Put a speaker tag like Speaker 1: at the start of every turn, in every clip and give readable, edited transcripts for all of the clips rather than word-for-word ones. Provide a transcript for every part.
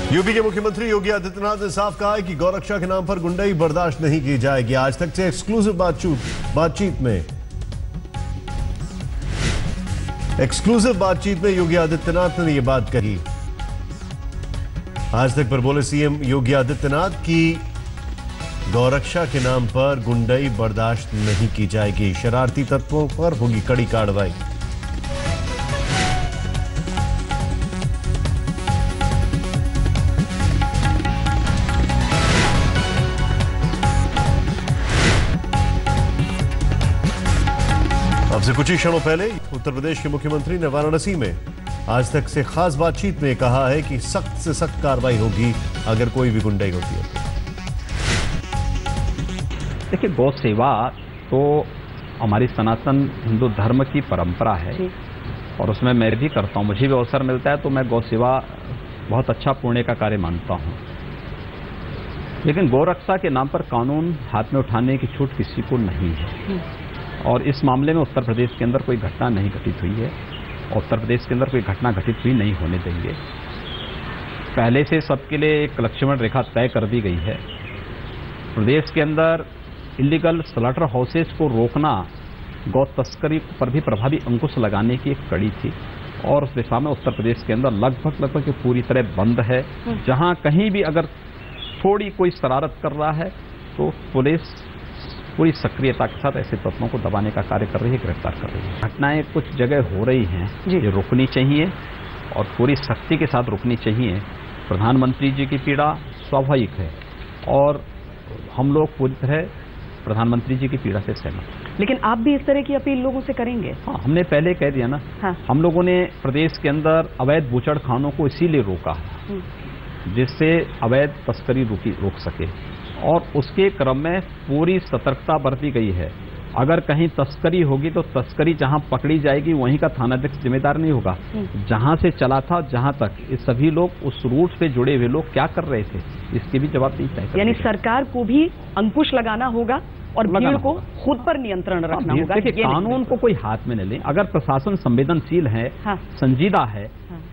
Speaker 1: UP के मुख्यमंत्री योगी आदित्यनाथ ने साफ कहा है कि गौरक्षा के नाम पर गुंडाई बर्दाश्त नहीं की जाएगी। आज तक से एक्सक्लूसिव बातचीत में योगी आदित्यनाथ ने यह बात कही। आज तक पर बोले सीएम योगी आदित्यनाथ की गौरक्षा के नाम पर गुंडाई बर्दाश्त नहीं की जाएगी। शरारती तत्वों पर होगी कड़ी कार्रवाई। अब से कुछ ही क्षणों पहले उत्तर प्रदेश के मुख्यमंत्री ने वाराणसी में आज तक से खास बातचीत में कहा है कि सख्त से सख्त कार्रवाई होगी अगर कोई भी गुंडाई होती है।
Speaker 2: देखिए, गौ सेवा तो हमारी सनातन हिंदू धर्म की परंपरा है और उसमें मैं भी करता हूँ। मुझे भी अवसर मिलता है तो मैं गौ सेवा बहुत अच्छा पुण्य का कार्य मानता हूँ। लेकिन गौरक्षा के नाम पर कानून हाथ में उठाने की छूट किसी को नहीं है और इस मामले में उत्तर प्रदेश के अंदर कोई घटना नहीं घटित हुई है और उत्तर प्रदेश के अंदर कोई घटना घटित हुई नहीं होने देंगे। पहले से सबके लिए एक लक्ष्मण रेखा तय कर दी गई है। प्रदेश के अंदर इलीगल स्लॉटर हाउसेस को रोकना गौ तस्करी पर भी प्रभावी अंकुश लगाने की एक कड़ी थी और उस दिशा में उत्तर प्रदेश के अंदर लगभग पूरी तरह बंद है। जहां कहीं भी अगर थोड़ी कोई शरारत कर रहा है तो पुलिस पूरी सक्रियता के साथ ऐसे तत्वों को दबाने का कार्य कर रही है, गिरफ्तार कर रही है। घटनाएं कुछ जगह हो रही हैं, ये रुकनी चाहिए और पूरी सख्ती के साथ रुकनी चाहिए। प्रधानमंत्री जी की पीड़ा स्वाभाविक है और हम लोग पूरी तरह प्रधानमंत्री जी की पीड़ा से सहमत हैं।
Speaker 3: लेकिन आप भी इस तरह की अपील लोगों से करेंगे?
Speaker 2: हाँ, हमने पहले कह दिया ना। हाँ। हम लोगों ने प्रदेश के अंदर अवैध बूचड़खानों को इसीलिए रोका जिससे अवैध तस्करी रोक सके और उसके क्रम में पूरी सतर्कता बरती गई है। अगर कहीं तस्करी होगी तो तस्करी जहां पकड़ी जाएगी वहीं का थानाध्यक्ष जिम्मेदार नहीं होगा। जहां से चला था जहां तक ये सभी लोग उस रूट से जुड़े हुए लोग क्या कर रहे थे इसकी भी जवाबदेही तय करनी।
Speaker 3: यानी सरकार को भी अंकुश लगाना होगा और भीड़ को खुद पर नियंत्रण रखना होगा।
Speaker 2: देखिए, कानून को कोई हाथ में न ले। अगर प्रशासन संवेदनशील है, संजीदा है,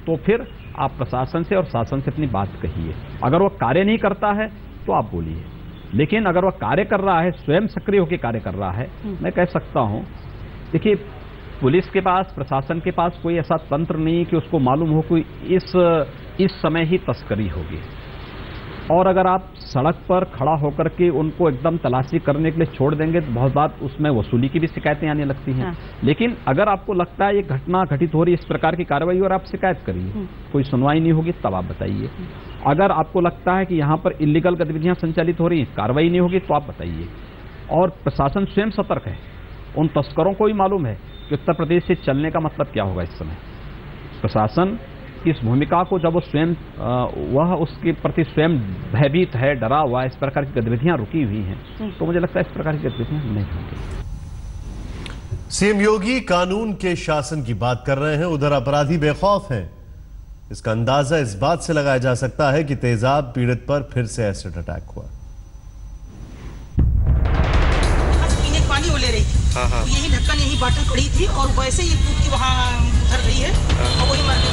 Speaker 2: तो फिर आप प्रशासन से और शासन से अपनी बात कहिए। अगर वो कार्य नहीं करता है तो आप बोलिए, लेकिन अगर वह कार्य कर रहा है, स्वयं सक्रिय होकर कार्य कर रहा है, मैं कह सकता हूं, देखिए पुलिस के पास, प्रशासन के पास कोई ऐसा तंत्र नहीं कि उसको मालूम हो कि इस समय ही तस्करी होगी। और अगर आप सड़क पर खड़ा होकर के उनको एकदम तलाशी करने के लिए छोड़ देंगे तो बहुत बात उसमें वसूली की भी शिकायतें आने लगती हैं। लेकिन अगर आपको लगता है ये घटना घटित हो रही है, इस प्रकार की कार्रवाई और आप शिकायत करिए, कोई सुनवाई नहीं होगी तब आप बताइए। अगर आपको लगता है कि यहाँ पर इलीगल गतिविधियां संचालित हो रही हैं, कार्रवाई नहीं होगी तो आप बताइए। और प्रशासन स्वयं सतर्क है, उन तस्करों को भी मालूम है कि उत्तर प्रदेश से चलने का मतलब क्या होगा। इस समय प्रशासन इस भूमिका को जब वो स्वयं वह उसके प्रति स्वयं भयभीत है, डरा हुआ है, इस प्रकार की गतिविधियां रुकी हुई हैं, तो मुझे लगता है इस प्रकार की गतिविधियां नहीं होंगी।
Speaker 1: सीएम योगी कानून के शासन की बात कर रहे हैं, उधर अपराधी बेखौफ हैं। इसका अंदाजा इस बात से लगाया जा सकता है कि तेजाब पीड़ित पर फिर से एसिड अटैक हुआ।
Speaker 4: पीने का पानी वो ले रही थी, तो यही ढक्कन यही बॉटल पड़ी थी और वैसे ही कूद के वहां उतर गई है और वही मर गई।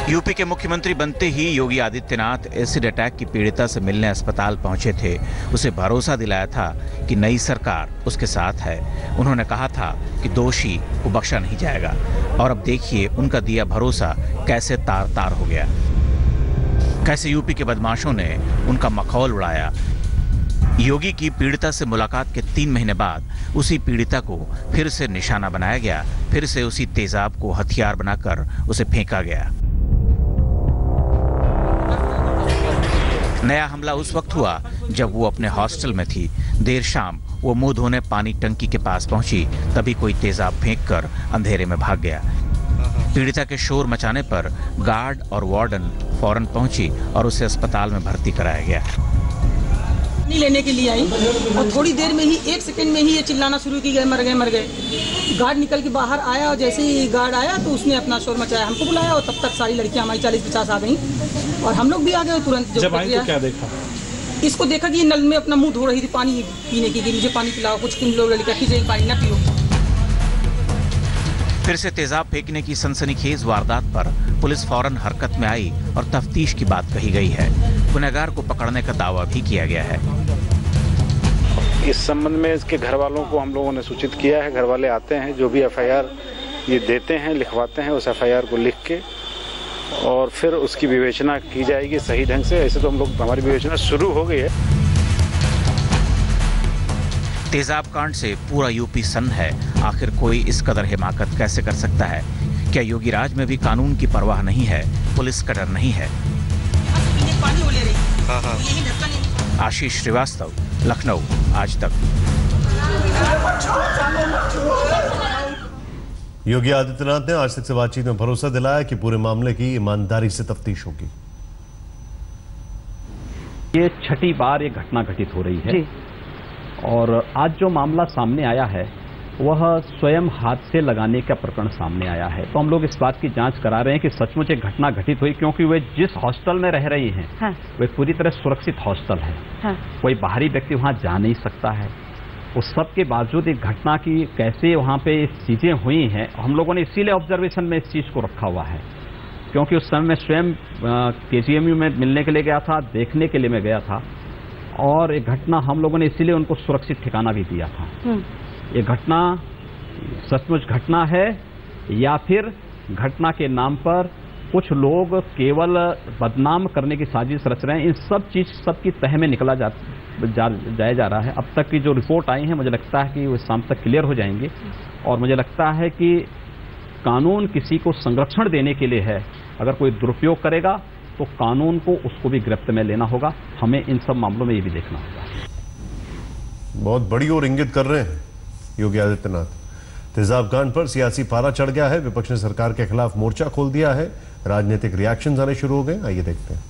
Speaker 5: यूपी के मुख्यमंत्री बनते ही योगी आदित्यनाथ एसिड अटैक की पीड़िता से मिलने अस्पताल पहुंचे थे। उसे भरोसा दिलाया था कि नई सरकार उसके साथ है। उन्होंने कहा था कि दोषी को बख्शा नहीं जाएगा और अब देखिए उनका दिया भरोसा कैसे तार तार हो गया। कैसे यूपी के बदमाशों ने उनका मखौल उड़ाया। योगी की पीड़िता से मुलाकात के 3 महीने बाद उसी पीड़िता को फिर से निशाना बनाया गया, फिर से उसी तेजाब को हथियार बनाकर उसे फेंका गया। नया हमला उस वक्त हुआ जब वो अपने हॉस्टल में थी। देर शाम वो मुंह धोने पानी टंकी के पास पहुंची, तभी कोई तेजाब फेंककर अंधेरे में भाग गया। पीड़िता के शोर मचाने पर गार्ड और वार्डन फौरन पहुंची और उसे अस्पताल में भर्ती कराया गया।
Speaker 4: पानी लेने के लिए आई और थोड़ी देर में ही 1 सेकंड में ही ये चिल्लाना शुरू की गए, मर गए मर गए। गार्ड निकल के बाहर आया और जैसे ही गार्ड आया तो उसने अपना शोर मचाया, हमको बुलाया और तब तक सारी लड़कियां हमारी 40-50 आ गई और हम लोग भी आ गए तुरंत।
Speaker 6: जब आई तो क्या देखा?
Speaker 4: इसको देखा कि ये नल में अपना मुंह धो रही थी पानी पीने की, मुझे पानी पिलाओ, कुछ लोग लड़कियां खींचे पानी ना पियो।
Speaker 5: फिर से तेजाब फेंकने की सनसनीखेज वारदात पर पुलिस फौरन हरकत में आई और तफ्तीश की बात कही गई है। गुनहगार को पकड़ने का दावा भी किया गया है।
Speaker 7: इस संबंध में इसके घर वालों को हम लोगों ने सूचित किया है। घर वाले आते हैं, जो भी एफआईआर ये देते हैं, लिखवाते हैं, उस एफआईआर को लिख के और फिर उसकी विवेचना की जाएगी सही ढंग से। ऐसे तो हम लोग, हमारी विवेचना शुरू हो गई है।
Speaker 5: तेजाब कांड से पूरा यूपी सन्न है। आखिर कोई इस कदर हिमाकत कैसे कर सकता है? क्या योगी राज में भी कानून की परवाह नहीं है, पुलिस का डर नहीं है? आशीष श्रीवास्तव, लखनऊ, आज तक।
Speaker 1: योगी आदित्यनाथ ने आज तक से बातचीत में भरोसा दिलाया कि पूरे मामले की ईमानदारी से तफ्तीश होगी।
Speaker 2: ये छठी बार ये घटना घटित हो रही है और आज जो मामला सामने आया है वह स्वयं हाथ से लगाने का प्रकरण सामने आया है। तो हम लोग इस बात की जांच करा रहे हैं कि सचमुच एक घटना घटित हुई, क्योंकि वे जिस हॉस्टल में रह रही हैं वे पूरी तरह सुरक्षित हॉस्टल है। कोई बाहरी व्यक्ति वहां जा नहीं सकता है। उस सब के बावजूद एक घटना की कैसे वहां पे चीजें हुई हैं, हम लोगों ने इसीलिए ऑब्जर्वेशन में इस चीज को रखा हुआ है, क्योंकि उस समय मैं स्वयं केजीएमयू में मिलने के लिए गया था, देखने के लिए मैं गया था और एक घटना हम लोगों ने इसीलिए उनको सुरक्षित ठिकाना भी दिया था। ये घटना सचमुच घटना है या फिर घटना के नाम पर कुछ लोग केवल बदनाम करने की साजिश रच रहे हैं, इन सब चीज सबकी तह में निकला जाया जा रहा है। अब तक की जो रिपोर्ट आई है मुझे लगता है कि वो शाम तक क्लियर हो जाएंगे और मुझे लगता है कि कानून किसी को संरक्षण देने के लिए है। अगर कोई दुरुपयोग करेगा तो कानून को उसको भी गिरफ्त में लेना होगा। हमें इन सब मामलों में ये भी देखना होगा।
Speaker 1: बहुत बड़ी ओर इंगित कर रहे हैं योगी आदित्यनाथ। तेजाब कांड पर सियासी पारा चढ़ गया है। विपक्ष ने सरकार के खिलाफ मोर्चा खोल दिया है। राजनीतिक रिएक्शंस आने शुरू हो गए। आइए देखते हैं।